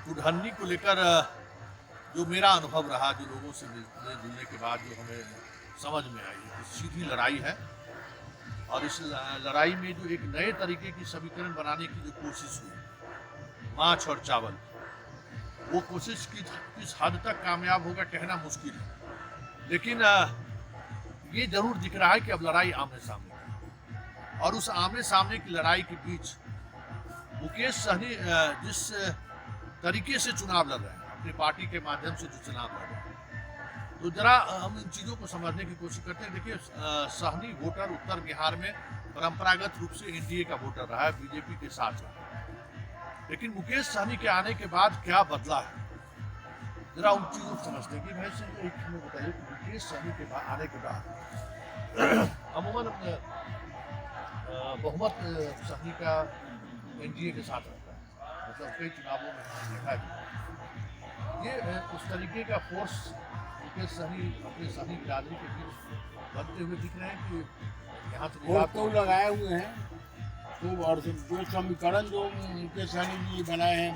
उद्धारनी को लेकर जो मेरा अनुभव रहा, जो लोगों से मिलने जुलने के बाद जो हमें समझ में आई कि सीधी लड़ाई है। और इस लड़ाई में जो एक नए तरीके की समीकरण बनाने की जो कोशिश हुई, माछ और चावल, वो कोशिश किस हद तक कामयाब होगा कहना मुश्किल है। लेकिन ये जरूर दिख रहा है कि अब लड़ाई आमने सामने की, और उस आमने सामने की लड़ाई के बीच मुकेश सहनी जिस तरीके से चुनाव लड़ रहे हैं, अपनी पार्टी के माध्यम से जो चुनाव लड़ रहे हैं, तो जरा हम इन चीज़ों को समझने की कोशिश करते हैं। देखिए, सहनी वोटर उत्तर बिहार में परंपरागत रूप से एनडीए का वोटर रहा है, बीजेपी के साथ रहा है। लेकिन मुकेश सहनी के आने के बाद क्या बदला है, जरा उन चीज़ों को समझते हैं कि भाई से एक हमें बताइए कि मुकेश सहनी के आने के बाद अमूमन बहुमत सहनी का एनडीए के साथ रहता है, मतलब कई चुनावों में हमने देखा है। ये उस तरीके का फोर्स मुकेश सहनी अपने सहनी बिरादरी के बीच बनते हुए दिख रहे हैं कि यहाँ तो लगाए हुए हैं। तो और जो समीकरण जो मुकेश सहनी जी बनाए हैं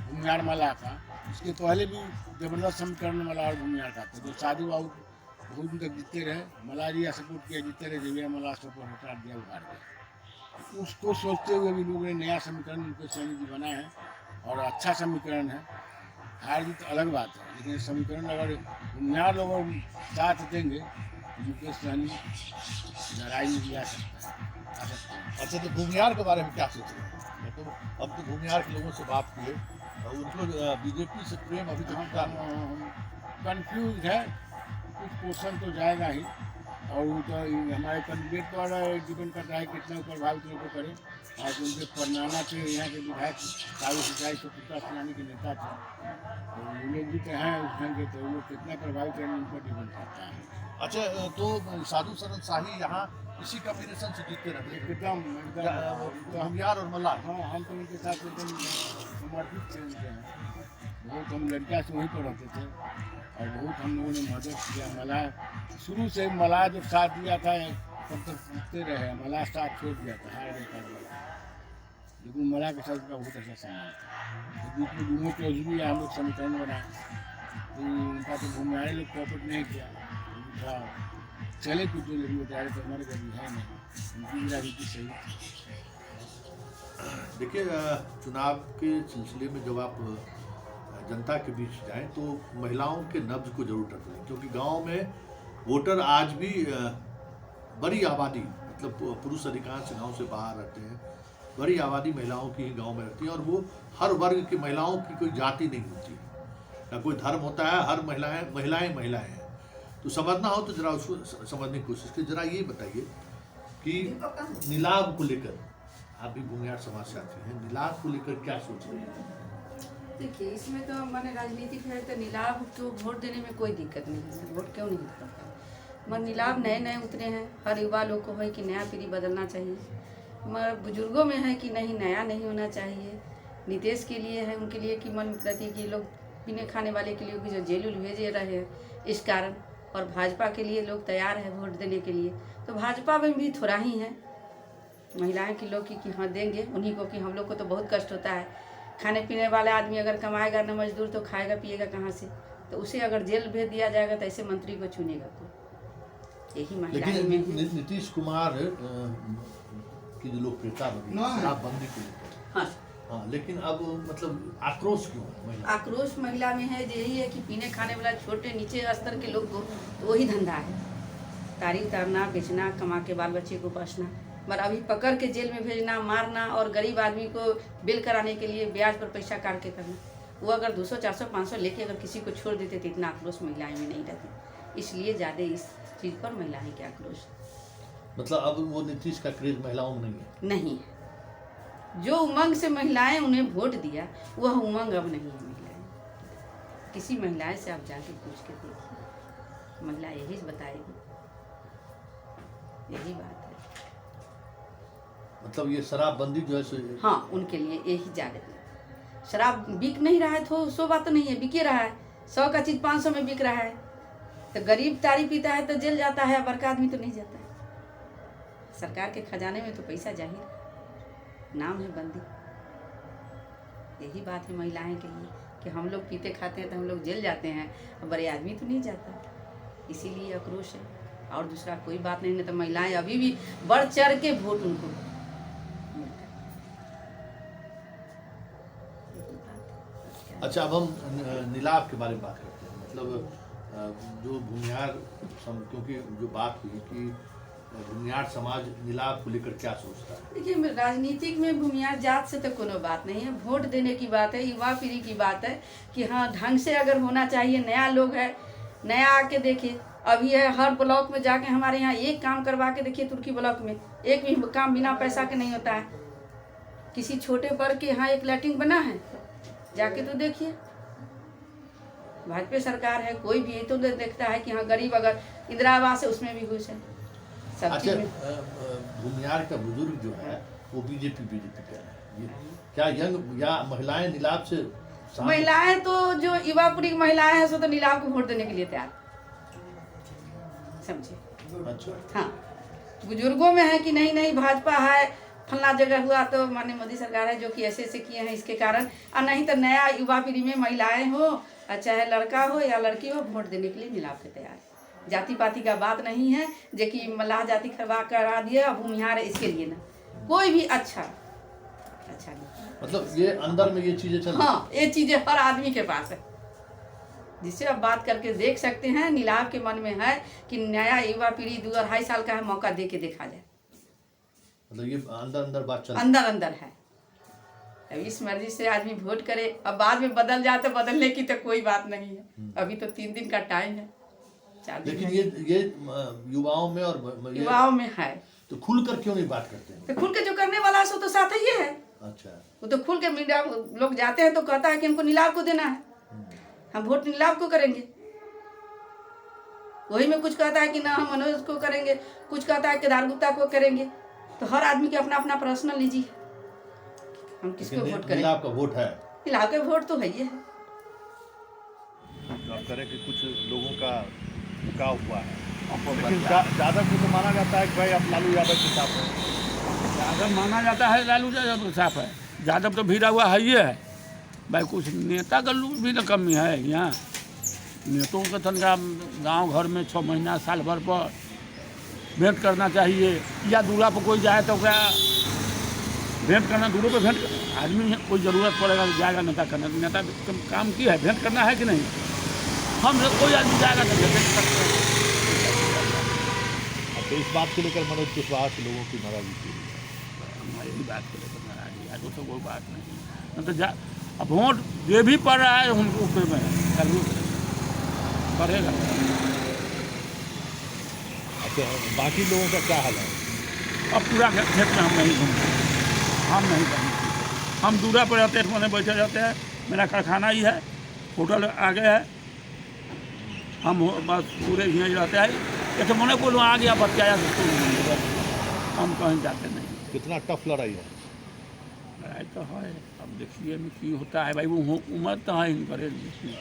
भूमिहार मला का, इसके पहले भी जबरदस्त समीकरण मला और भूमिहार का था। जो साधु बाबू बहुत दिन तक जीतते रहे, मला जी सपोर्ट किया, जीतते रहे, जब मला सपोर्ट हटा दिया, उखाड़ दिया। उसको सोचते हुए भी लोगों ने नया समीकरण मुकेश सहनी जी बनाए हैं, और अच्छा समीकरण है। हार जीत अलग बात है, लेकिन समीकरण अगर भूमिहार लोग साथ देंगे तो मुकेश सहनी लड़ाई में भी आ सकता है। अच्छा, तो भूमिहार के बारे में क्या सोच रहे हैं? तो अब तो भूमिहार के लोगों से बात किए, उनको बीजेपी से प्रेम अभी तक का कन्फ्यूज है। कुछ क्वेश्चन तो जाएगा ही, और वो तो हमारे कैंडिडेट पर डिपेंड करता है कितना प्रभावित लोगों को करे। और उनके परनाना के यहाँ के विधायक साहू सिंचाई से पुत्र सेनानी के नेता थे, तो वो लोग भी तो हैं उस ढंग के, तो वो कितना प्रभावित है उन पर डिपेंड करता है। अच्छा, तो साधु शरण शाही यहाँ इसी कॉम्बिनेशन से जीतते रहते हैं, एकदम भूमिहार और मल्लाह। हाँ, हम तो उनके साथ एकदम समर्पित थे उनके हैं। बहुत हम लड़का से वहीं पर रहते थे, और बहुत हम लोगों ने मदद किया। मलाह शुरू से मलाह जब साथ दिया था तब तक पूछते रहे, मलाह साथ छोड़ दिया था, हार गया था, लेकिन मलाह के साथ का बहुत अच्छा सम्मान था। तो बीच में दोनों चौधरी हम लोग समीकरण बनाए, तो उनका तो भूमिहार लोग कोऑपरेट नहीं किया, था चले कुछ जो लेकिन बेचारे तो हमारे घर है नहीं, उनकी भी राजनीति सही। देखिए, चुनाव के सिलसिले में जब आप जनता के बीच जाएं तो महिलाओं के नब्ज को जरूर टटोलें, क्योंकि गांव में वोटर आज भी बड़ी आबादी, मतलब पुरुष अधिकांश गांव से बाहर रहते हैं, बड़ी आबादी महिलाओं की ही गांव में रहती है, और वो हर वर्ग की महिलाओं की कोई जाति नहीं होती, ना कोई धर्म होता है, हर महिलाएं हैं। तो समझना हो तो जरा उसको समझने की कोशिश कीजिए। जरा ये बताइए कि नीलाभ को लेकर, आप भी भूमिहार समाज से आते हैं, नीलाभ को लेकर क्या सोच रहे हैं? देखिए, इसमें तो मैंने राजनीतिक है तो नीलाभ को वोट देने में कोई दिक्कत नहीं है, वोट क्यों नहीं करता। मगर नीलाभ नए उतरे हैं, हर युवा लोग को है कि नया पीढ़ी बदलना चाहिए, मगर बुजुर्गों में है कि नहीं, नया नहीं होना चाहिए। नीतीश के लिए है, उनके लिए कि मन प्रति कि लोग पीने खाने वाले के लिए भी जो जेल भेजे रहे हैं इस कारण, और भाजपा के लिए लोग तैयार है वोट देने के लिए। तो भाजपा में भी थोड़ा ही है महिलाएं के लोग कि हाँ देंगे उन्हीं को, कि हम लोग को तो बहुत कष्ट होता है। खाने पीने वाले आदमी अगर कमाएगा न मजदूर तो खाएगा पिएगा कहाँ से, तो उसे अगर जेल भेज दिया जाएगा तो ऐसे मंत्री को चुनेगा तो यही महिलाएं में है। नीतीश कुमार की जो लोकप्रियता बढ़ी शराबबंदी को लेकर, हाँ, लेकिन अब मतलब आक्रोश क्यों है? आक्रोश महिला में है, यही है कि पीने खाने वाला छोटे नीचे स्तर के लोग को तो वही धंधा है, तारी उतारना, बेचना, कमा के बाल बच्चे को पोसना। पर अभी पकड़ के जेल में भेजना, मारना, और गरीब आदमी को बिल कराने के लिए ब्याज पर पैसा काट के करना, वो अगर 200, 400, 500 लेके अगर किसी को छोड़ देते तो इतना आक्रोश महिलाएं में नहीं रहती। इसलिए ज़्यादा इस चीज़ पर महिलाएं के आक्रोश। मतलब अब वो नीतीश का क्रेज महिलाओं में नहीं है? नहीं, जो उमंग से महिलाएं उन्हें वोट दिया वह उमंग अब नहीं है महिलाएं। किसी महिलाएं से आप जाके पूछ के देखिए, महिला यही बताएगी, यही बात है। मतलब ये शराबबंदी जो है, हाँ, उनके लिए यही ज़्यादा। शराब बिक नहीं रहा है तो सो बात तो नहीं है, बिके रहा है, 100 का चीज़ 500 में बिक रहा है, तो गरीब तारी पीता है तो जेल जाता है, बड़का आदमी तो नहीं जाता है। सरकार के खजाने में तो पैसा जाहिर, नाम है बंदी। यही बात है महिलाएं के लिए कि हम लोग पीते खाते हैं तो हम लोग जेल जाते हैं, और बड़े आदमी तो नहीं जाता। इसीलिए आक्रोश है, और दूसरा कोई बात नहीं। तो महिलाएं अभी भी बढ़ चढ़ के वोट उनको मिलता है। अच्छा, अब हम नीलाभ के बारे में बात करते हैं। मतलब जो भूमिहार क्योंकि जो बात हुई कि भूमिहार समाज नीलाभ को लेकर क्या सोचता है। देखिए, राजनीतिक में भूमिहार जात से तो कोनो बात नहीं है, वोट देने की बात है, युवा पीढ़ी की बात है कि हाँ ढंग से अगर होना चाहिए। नया लोग है, नया आके देखिए। अभी है हर ब्लॉक में जाके हमारे यहाँ एक काम करवा के देखिए, तुर्की ब्लॉक में एक भी काम बिना पैसा के नहीं होता है। किसी छोटे पर के यहाँ एक लैट्रिन बना है, जाके तो देखिए। भाजपा सरकार है, कोई भी तो देखता है कि हाँ गरीब अगर इंदिरा आवास है उसमें भी घुस है। अच्छा, भूमिहार का बुजुर्ग जो है वो बीजेपी का है, ये क्या यंग या महिलाएं नीलाभ से महिलाएं तो जो युवा पीढ़ी की महिलाएं हैं सो तो नीलाभ को वोट देने के लिए तैयार, समझे। अच्छा, हाँ, बुजुर्गों में है कि नहीं नहीं भाजपा है, फलना जगह हुआ तो माननीय मोदी सरकार है जो कि ऐसे ऐसे किए हैं इसके कारण। और नहीं तो नया युवा पीढ़ी में महिलाएं हो, चाहे लड़का हो या लड़की हो, वोट देने के लिए नीलाभ के तैयार है। जाति पाति का बात नहीं है जो कि मल्लाह जाति करा दिया भूमिहार है, इसके लिए ना कोई भी अच्छा नहीं। मतलब ये अंदर में ये चीजें चल, हाँ, ये चीजें हर आदमी के पास है, जिससे आप बात करके देख सकते हैं। नीलाभ के मन में है कि नया युवा पीढ़ी 2-2.5 साल का है, मौका दे के देखा जाए। मतलब ये अंदर बात चल, अंदर है। अब इस मर्जी से आदमी वोट करे, अब बाद में बदल जाए तो बदलने की तो कोई बात नहीं है। अभी तो 3 दिन का टाइम है, 4 दिन लेकिन है। ये युवाओं में और युवाओं में है तो खुलकर क्यों नहीं बात करते हैं? तो खुल के जो करने वाला है सो तो साथ ही है। अच्छा, वो तो खुल के मीडिया लोग जाते हैं तो कहता है कि हमको नीलाभ को देना है, हम वोट नीलाभ को करेंगे। वही में कुछ कहता है कि ना हम मनोज को करेंगे, कुछ कहता है केदार गुप्ता को करेंगे। तो हर आदमी के अपना अपना पर्सनल निजी है, हम किसको वोट करें। नीलाभ का वोट है, नीलाभ का वोट तो है ही है। आप करें कि कुछ लोगों का झुकाव हुआ है, लेकिन यादव को तो माना जाता है कि भाई आप लालू यादव के साथ हैं। यादव माना जाता है, लालू यादव के साथ है। यादव तो भिड़ा हुआ है ही है भाई। कुछ नेता का भी तो कमी है यहाँ। नेताओं के तनका गांव घर में 6 महीना साल भर पर भेंट करना चाहिए, या दूरा पर कोई जाए तो क्या भेंट करना, दूरों पर भेंट आदमी है, कोई ज़रूरत पड़ेगा तो जाएगा नेता करना। नेता काम की है, भेंट करना है कि नहीं। हम कोई आदमी जाएगा तो भेंट करते हैं। तो इस बात को लेकर मनोज कुशवाहा के लोगों की नाराजगी थी। हमारी बात को लेकर नाराजगी है तो कोई बात नहीं। तो अब वोट जो भी पड़ रहा है उनको ऊपर में चालू करेगा। अच्छा, बाकी लोगों का क्या हाल है? अब पूरा खेत में हम नहीं घूमते, हम नहीं घूमते। हम दूरा पर रहते हैं, कोने बैठे रहते हैं। मेरा कारखाना ही है, होटल आगे है, हम बस पूरे यहीं रहते हैं। जैसे मैंने बोलो आ गया बच्चाया तो हम कहीं जाते नहीं। कितना टफ लड़ाई है? लड़ाई तो है, अब देखिए में की होता है भाई। वो उम्र तो है ही करेंगे।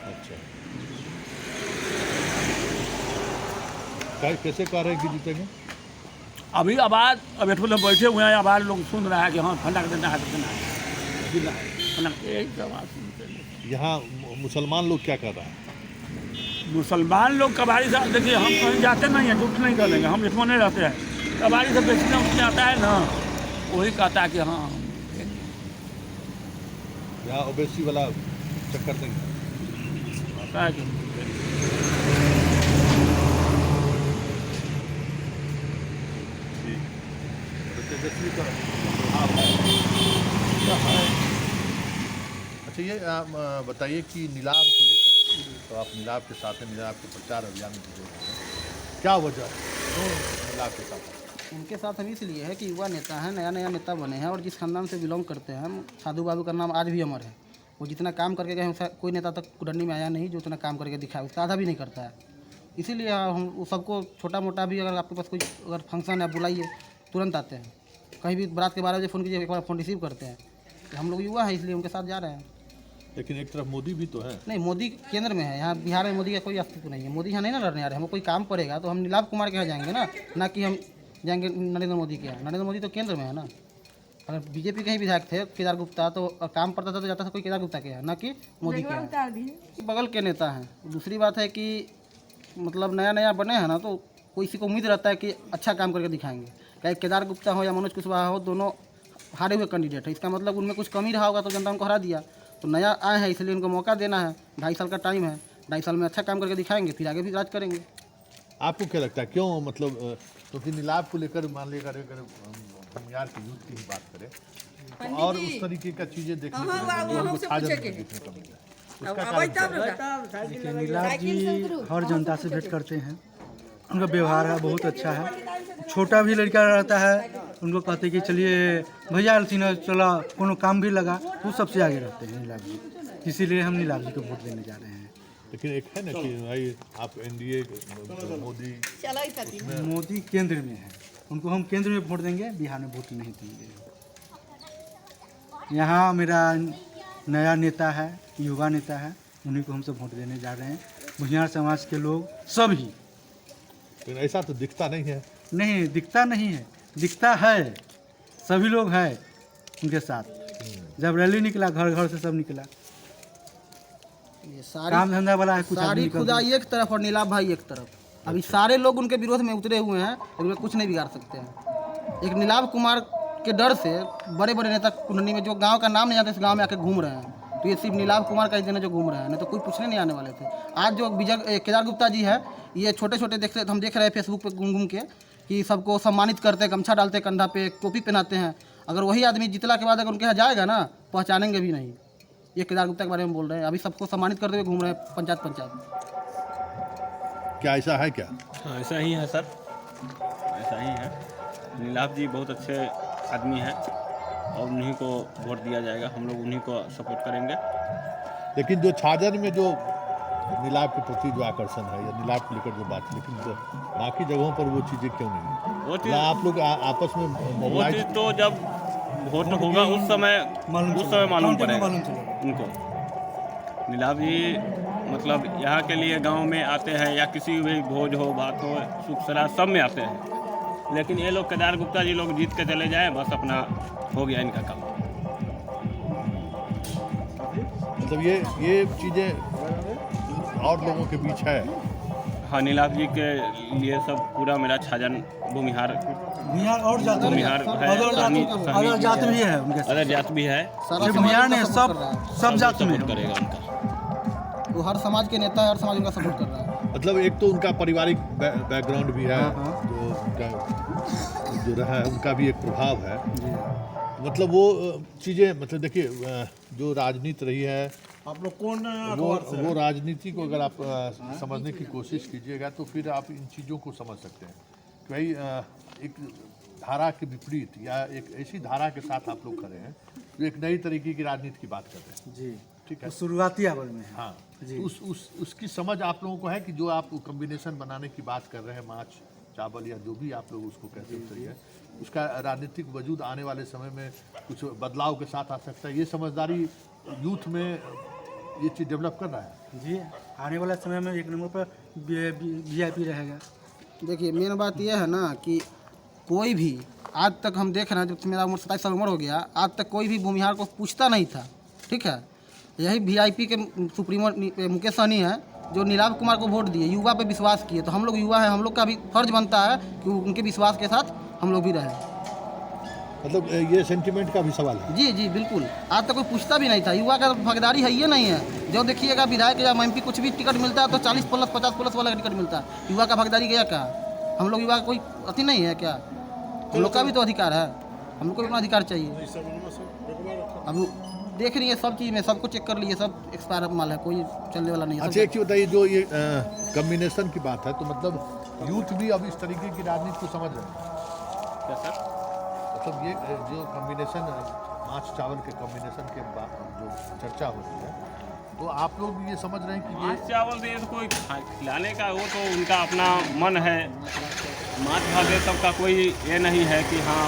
अच्छा, कैसे कह रहे हैं कि जीतेंगे? अभी आवाज़ अब एक लोग बैठे हुए हैं, आवाज़ लोग सुन रहा है कि हाँ फंडा देना है, देना है, जिला फंडा, एक आवाज़ सुनते हैं। यहाँ मुसलमान लोग क्या कर रहे हैं? मुसलमान लोग कबाड़ी से देखिए, हम कहीं जाते नहीं हैं, झूठ नहीं करेंगे, हम इसमें नहीं रहते हैं। कबाड़ी से बेचने उसमें आता है ना, वही कहता है कि हाँ यहाँ ओबेसी वाला चक्कर नहीं आता है कि तेजस्वी का। अच्छा, ये बताइए कि नीलाभ को लेकर, तो आप नीलाभ के साथ हैं, नीलाभ के प्रचार अभियान में जुड़े हैं, क्या वजह है क्यों नीलाभ के साथ? उनके साथ हम इसलिए है कि युवा नेता हैं, नया नया नेता बने हैं, और जिस खानदान से बिलोंग करते हैं, साधु बाबू का नाम आज भी अमर है। वो जितना काम करके गए, कोई नेता तक कुडन्नी में आया नहीं जो उतना काम करके दिखाया, उसका आधा भी नहीं करता है। इसीलिए हम सबको छोटा मोटा भी अगर आपके पास कोई अगर फंक्शन है बुलाइए, तुरंत आते हैं। कहीं भी रात के 12 बजे फ़ोन कीजिए, एक बार फ़ोन रिसीव करते हैं। तो हम लोग युवा हैं इसलिए उनके साथ जा रहे हैं। लेकिन एक तरफ मोदी भी तो है। नहीं, मोदी केंद्र में है, यहाँ बिहार में मोदी का कोई अस्तित्व नहीं है। मोदी यहाँ नहीं ना लड़ने आ रहे हैं। हमें कोई काम पड़ेगा तो हम नीलाभ कुमार के यहाँ जाएंगे ना कि हम जाएंगे नरेंद्र मोदी के यहाँ। नरेंद्र मोदी तो केंद्र में है ना। अगर बीजेपी के ही विधायक थे केदार गुप्ता तो काम पड़ता था तो जाता था कोई केदार गुप्ता के यहाँ, न कि मोदी के यहाँ। बगल के नेता हैं। दूसरी बात है कि मतलब नया नया बने हैं ना, तो कोई किसी को उम्मीद रहता है कि अच्छा काम करके दिखाएंगे। चाहे केदार गुप्ता हो या मनोज कुशवाहा हो, दोनों हारे हुए कैंडिडेट है। इसका मतलब उनमें कुछ कमी रहा होगा तो जनता उनको हरा दिया। तो नया आए हैं इसलिए उनको मौका देना है। 2.5 साल का टाइम है, 2.5 साल में अच्छा काम करके दिखाएंगे, फिर आगे भी राज करेंगे। आपको क्या लगता है क्यों मतलब क्योंकि नीलाभ को लेकर मान लिया अगर हम यार की यूथ की ही बात करें तो और उस तरीके का चीजें देखने को मिलेंगी जो हमको छाजन में देखने को मिला। उसका कारण देखिए नीलाभ जी हर जनता से भेंट करते हैं, उनका व्यवहार है बहुत अच्छा है। छोटा भी लड़का रहता है उनको कहते कि चलिए भैया सीना चला कोनो काम भी लगा, वो सबसे आगे रहते हैं नीलाभ जी। इसीलिए हम नीलाभ जी को वोट देने जा रहे हैं। लेकिन एक है ना कि भाई आप एनडीए मोदी केंद्र में है, उनको हम केंद्र में वोट देंगे, बिहार में वोट नहीं देंगे। यहाँ मेरा नया नेता है, युवा नेता है, उन्हीं को हम सब वोट देने जा रहे हैं। भुइयार समाज के लोग सभी। लेकिन ऐसा तो दिखता नहीं है। नहीं दिखता नहीं है, दिखता है, सभी लोग हैं उनके साथ। जब रैली निकला घर घर से सब निकला। ये सारी काम धंधा वाला है, कुछ आदमी सारी निकलते खुदाई एक तरफ और नीलाभ भाई एक तरफ। अभी सारे लोग उनके विरोध में उतरे हुए हैं, लेकिन वे कुछ नहीं बिगाड़ सकते हैं। एक नीलाभ कुमार के डर से बड़े बड़े नेता कुंडली में जो गांव का नाम नहीं जानते इस गांव में आके घूम रहे हैं। तो ये सिर्फ नीलाभ कुमार का ही देना जो घूम रहे हैं, नहीं तो कोई पूछने नहीं आने वाले थे। आज जो विजय केदार गुप्ता जी है, ये छोटे छोटे हम देख रहे हैं फेसबुक पे घूम घूम के कि सबको सम्मानित करते हैं, गमछा डालते हैं कंधा पे, टोपी पहनाते हैं। अगर वही आदमी जितला के बाद अगर उनके यहाँ जाएगा ना, पहचानेंगे भी नहीं। ये केदार गुप्ता के बारे में बोल रहे हैं, अभी सबको सम्मानित करते हुए घूम रहे हैं पंचायत। क्या ऐसा है क्या? हाँ ऐसा ही है सर, ऐसा ही है। नीलाभ जी बहुत अच्छे आदमी हैं और उन्हीं को वोट दिया जाएगा, हम लोग उन्हीं को सपोर्ट करेंगे। लेकिन जो छाजन में जो नीलाभ के प्रति जो आकर्षण है या नीलाभ को लेकर जो बात, लेकिन तो बाकी जगहों पर वो चीज़ें क्यों नहीं है? वो चीज़ आप लोग आपस में वो चीज़ तो जब वोट होगा उस समय मालूम पड़ेगा उनको। नीलाभ जी मतलब यहाँ के लिए गांव में आते हैं या किसी भी भोज हो बात हो सुख सराध सब में आते हैं। लेकिन ये लोग केदार गुप्ता जी लोग जीत के चले जाएं, बस अपना हो गया इनका काम। मतलब ये चीज़ें और लोगों के बीच है। हाँ नीलाभ जी के लिए सब पूरा मेरा छाजन भूमिहार और जाति भूमिहार है, अदर जात भी है उनके साथ। अदर जात भी है, सिर्फ भुइयार ने सब जात में सपोर्ट करेगा उनका। वो हर समाज के नेता है, हर समाज उनका सपोर्ट कर रहा है। मतलब एक तो उनका पारिवारिक बैकग्राउंड भी है, जो उनका जो रहा है उनका भी एक प्रभाव है। मतलब वो चीज़ें मतलब देखिए जो राजनीति रही है आप लोग कौन वो राजनीति को अगर आप समझने की कोशिश कीजिएगा तो फिर आप इन चीज़ों को समझ सकते हैं कि भाई एक धारा के विपरीत या एक ऐसी धारा के साथ आप लोग खड़े हैं जो एक नई तरीके की राजनीति की बात कर रहे हैं। जी ठीक है, शुरुआती अवधि में है। हाँ जी। उसकी समझ आप लोगों को है कि जो आप कॉम्बिनेशन बनाने की बात कर रहे हैं, माछ चावल या जो भी आप लोग उसको कहते हैं, उसका राजनीतिक वजूद आने वाले समय में कुछ बदलाव के साथ आ सकता है। ये समझदारी यूथ में ये चीज़ डेवलप कर रहा है। जी आने वाले समय में एक नंबर पर VIP रहेगा। देखिए मेन बात यह है ना कि कोई भी आज तक हम देख रहे हैं, जब मेरा उम्र 27 साल उम्र हो गया, आज तक कोई भी भूमिहार को पूछता नहीं था। ठीक है, यही VIP के सुप्रीमो मुकेश सहनी है जो नीलाभ कुमार को वोट दिए, युवा पे विश्वास किए। तो हम लोग युवा हैं, हम लोग का भी फर्ज बनता है कि उनके विश्वास के साथ हम लोग भी रहें। मतलब ये सेंटिमेंट का भी सवाल है। जी जी बिल्कुल, आज तक कोई पूछता भी नहीं था। युवा का भागीदारी है ये नहीं है। जो देखिएगा विधायक या MP कुछ भी टिकट मिलता है तो 40+ 50+ वाला टिकट मिलता है। युवा का भागीदारी गया क्या? हम लोग युवा का कोई अति नहीं है क्या? हम लोग का भी तो अधिकार है, हम लोग को भी अपना अधिकार चाहिए। अब देख रही है सब चीज़ में, सबको चेक कर लिए, सब एक्सपायर माल है, कोई चलने वाला नहीं है। अच्छा एक चीज़ बताइए, जो ये कम्बिनेशन की बात है तो मतलब यूथ भी अब इस तरीके की राजनीति को समझ रहे हैं क्या सर? मतलब ये जो कॉम्बिनेशन माछ चावल के कॉम्बिनेशन के बाद जो चर्चा होती है तो आप लोग भी ये समझ रहे हैं कि ये माछ चावल से तो कोई खिलाने का वो तो उनका अपना मन है। माछ भात ये सब का कोई ये नहीं है कि हाँ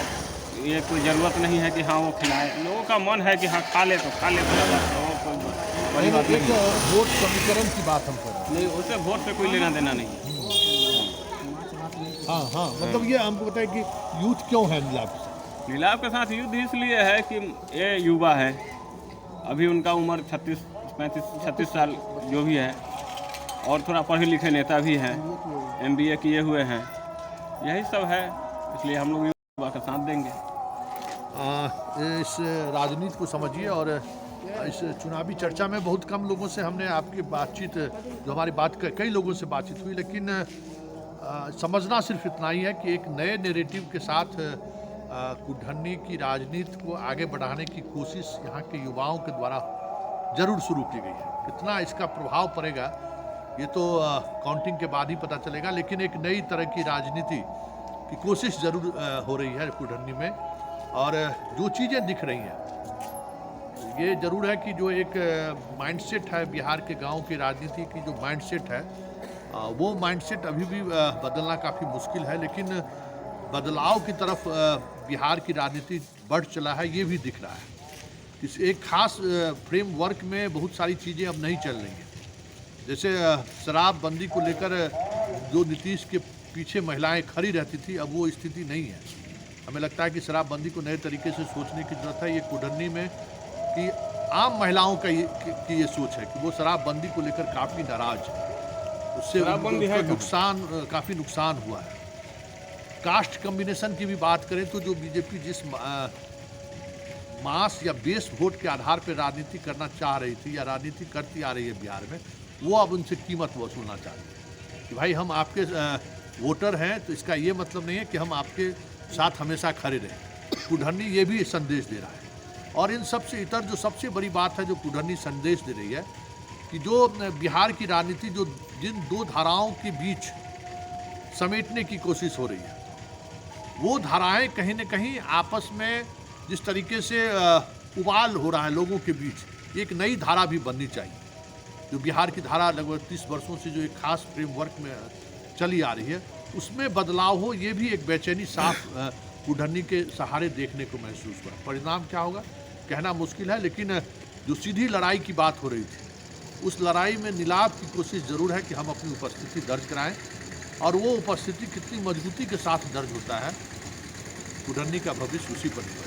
ये कोई ज़रूरत नहीं है कि हाँ वो खिलाए। लोगों का मन है कि हाँ खा ले तो खा ले, तो कोई बात एक वोट समीकरण की बात हम कर रहे हैं। नहीं, उससे वोट से कोई लेना देना नहीं है। हाँ मतलब ये हमको बताए कि यूथ क्यों है नीलाभ से? नीलाभ के साथ युद्ध इसलिए है कि ये युवा है, अभी उनका उम्र 36 साल जो भी है, और थोड़ा पढ़े लिखे नेता भी हैं, MBA किए हुए हैं, यही सब है, इसलिए हम लोग युवा का साथ देंगे। इस राजनीति को समझिए और इस चुनावी चर्चा में बहुत कम लोगों से हमने आपकी बातचीत, जो हमारी बात कई लोगों से बातचीत हुई, लेकिन समझना सिर्फ इतना ही है कि एक नए नैरेटिव के साथ कुढ़नी की राजनीति को आगे बढ़ाने की कोशिश यहाँ के युवाओं के द्वारा जरूर शुरू की गई है। कितना इसका प्रभाव पड़ेगा ये तो काउंटिंग के बाद ही पता चलेगा, लेकिन एक नई तरह की राजनीति की कोशिश जरूर हो रही है कुढ़नी में। और जो चीज़ें दिख रही हैं ये जरूर है कि जो एक माइंडसेट है बिहार के गांव की राजनीति की, जो माइंडसेट है वो माइंडसेट अभी भी बदलना काफ़ी मुश्किल है, लेकिन बदलाव की तरफ बिहार की राजनीति बढ़ चला है, ये भी दिख रहा है। इस एक खास फ्रेमवर्क में बहुत सारी चीज़ें अब नहीं चल रही हैं। जैसे शराबबंदी को लेकर जो नीतीश के पीछे महिलाएं खड़ी रहती थी, अब वो स्थिति नहीं है। हमें लगता है कि शराबबंदी को नए तरीके से सोचने की जरूरत है। ये कुढ़नी में कि आम महिलाओं का ये सोच है कि वो शराबबंदी को लेकर काफ़ी नाराज है, उससे काफ़ी नुकसान हुआ है। कास्ट कम्बिनेशन की भी बात करें तो जो बीजेपी जिस मास या बेस वोट के आधार पर राजनीति करना चाह रही थी या राजनीति करती आ रही है बिहार में, वो अब उनसे कीमत वसूलना चाहती है कि भाई हम आपके वोटर हैं, तो इसका ये मतलब नहीं है कि हम आपके साथ हमेशा खड़े रहें। कुढ़नी ये भी संदेश दे रहा है। और इन सबसे इतर जो सबसे बड़ी बात है जो कुढ़नी संदेश दे रही है कि जो बिहार की राजनीति जो जिन दो धाराओं के बीच समेटने की कोशिश हो रही है, वो धाराएं कहीं न कहीं आपस में जिस तरीके से उबाल हो रहा है लोगों के बीच, एक नई धारा भी बननी चाहिए। जो बिहार की धारा लगभग 30 वर्षों से जो एक खास फ्रेमवर्क में चली आ रही है, उसमें बदलाव हो, ये भी एक बेचैनी साफ कुढ़नी के सहारे देखने को महसूस हुआ। परिणाम क्या होगा कहना मुश्किल है, लेकिन जो सीधी लड़ाई की बात हो रही थी, उस लड़ाई में नीलाभ की कोशिश ज़रूर है कि हम अपनी उपस्थिति दर्ज कराएं, और वो उपस्थिति कितनी मजबूती के साथ दर्ज होता है, कुढ़नी का भविष्य उसी पर निर्भर है।